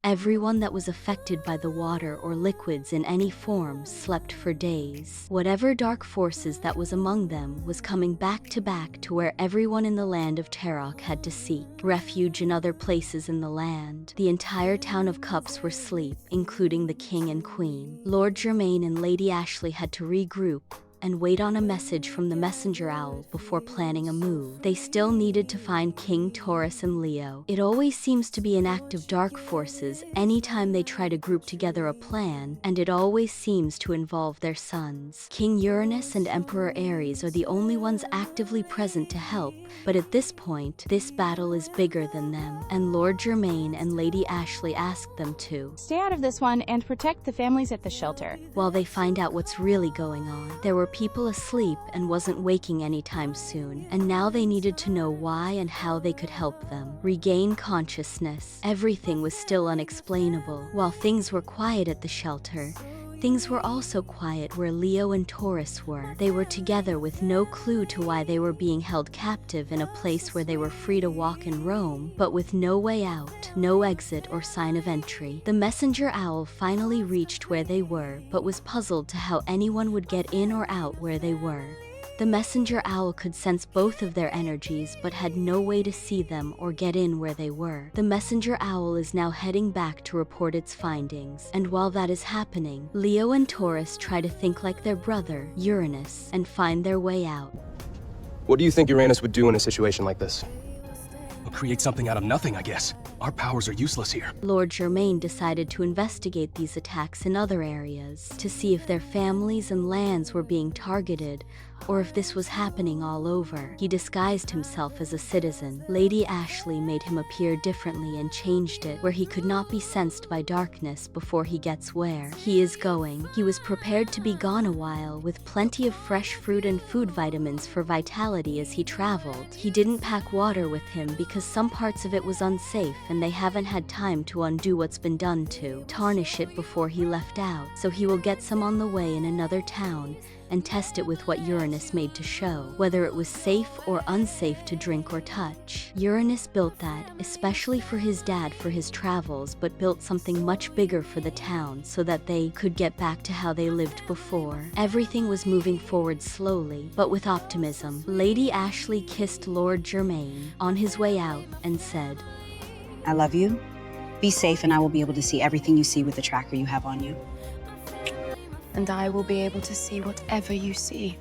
Everyone that was affected by the water or liquids in any form slept for days. Whatever dark forces that was among them was coming back to where everyone in the Land of Taroc had to seek refuge in other places in the land. The entire town of Cups were asleep, including the king and queen. Lord Germaine and Lady Ashley had to regroup and wait on a message from the messenger owl before planning a move. They still needed to find King Taurus and Leo. It always seems to be an act of dark forces anytime they try to group together a plan, and it always seems to involve their sons. King Uranus and Emperor Aries are the only ones actively present to help, but at this point, this battle is bigger than them, and Lord Germaine and Lady Ashley ask them to stay out of this one and protect the families at the shelter. While they find out what's really going on, there were people asleep and wasn't waking anytime soon, and now they needed to know why and how they could help them regain consciousness. Everything was still unexplainable. While things were quiet at the shelter, things were also quiet where Leo and Taurus were. They were together with no clue to why they were being held captive in a place where they were free to walk and roam, but with no way out, no exit or sign of entry. The messenger owl finally reached where they were, but was puzzled to how anyone would get in or out where they were. The messenger owl could sense both of their energies but had no way to see them or get in where they were. The messenger owl is now heading back to report its findings, and while that is happening, Leo and Taurus try to think like their brother, Uranus, and find their way out. What do you think Uranus would do in a situation like this? We'll create something out of nothing, I guess. Our powers are useless here. Lord Germaine decided to investigate these attacks in other areas to see if their families and lands were being targeted or if this was happening all over. He disguised himself as a citizen. Lady Ashley made him appear differently and changed it where he could not be sensed by darkness before he gets where he is going. He was prepared to be gone a while with plenty of fresh fruit and food vitamins for vitality as he traveled. He didn't pack water with him because some parts of it was unsafe and they haven't had time to undo what's been done to tarnish it before he left out, so he will get some on the way in another town and test it with what Uranus made to show, whether it was safe or unsafe to drink or touch. Uranus built that, especially for his dad for his travels, but built something much bigger for the town so that they could get back to how they lived before. Everything was moving forward slowly, but with optimism. Lady Ashley kissed Lord Germaine on his way out and said, I love you. Be safe and I will be able to see everything you see with the tracker you have on you. And I will be able to see whatever you see.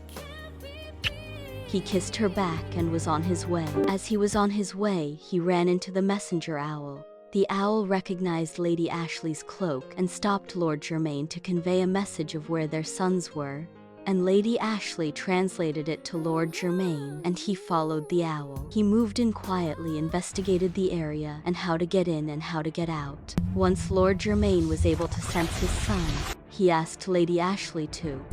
He kissed her back and was on his way. As he was on his way, he ran into the messenger owl. The owl recognized Lady Ashley's cloak and stopped Lord Germaine to convey a message of where their sons were, and Lady Ashley translated it to Lord Germaine, and he followed the owl. He moved in quietly, investigated the area and how to get in and how to get out. Once Lord Germaine was able to sense his son, he asked Lady Ashley to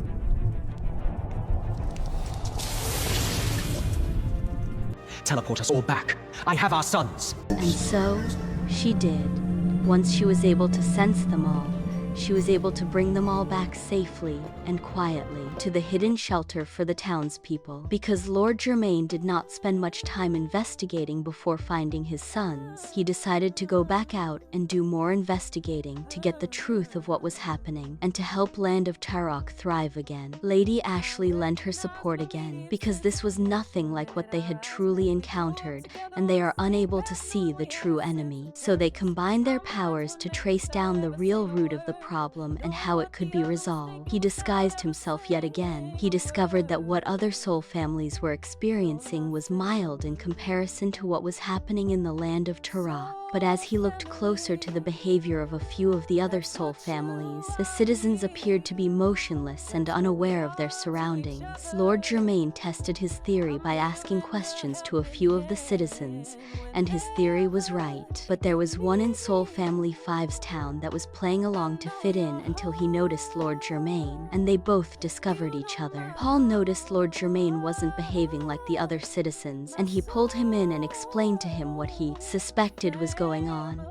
Teleport us all back. I have our sons. And so she did. Once she was able to sense them all, she was able to bring them all back safely and quietly to the hidden shelter for the townspeople. Because Lord Germaine did not spend much time investigating before finding his sons, he decided to go back out and do more investigating to get the truth of what was happening and to help Land of Taroc thrive again. Lady Ashley lent her support again because this was nothing like what they had truly encountered, and they are unable to see the true enemy. So they combined their powers to trace down the real root of the problem and how it could be resolved. He disguised himself yet again. He discovered that what other soul families were experiencing was mild in comparison to what was happening in the Land of Taroc. But as he looked closer to the behavior of a few of the other soul families, the citizens appeared to be motionless and unaware of their surroundings. Lord Germaine tested his theory by asking questions to a few of the citizens, and his theory was right. But there was one in Soul Family 5's town that was playing along to fit in until he noticed Lord Germaine, and they both discovered each other. Paul noticed Lord Germaine wasn't behaving like the other citizens, and he pulled him in and explained to him what he suspected was going on.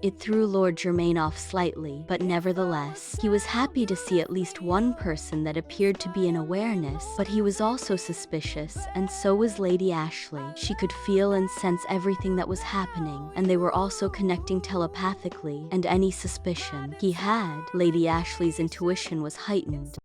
It threw Lord Germaine off slightly, but nevertheless, he was happy to see at least one person that appeared to be in awareness, but he was also suspicious, and so was Lady Ashley. She could feel and sense everything that was happening, and they were also connecting telepathically, and any suspicion he had, Lady Ashley's intuition was heightened.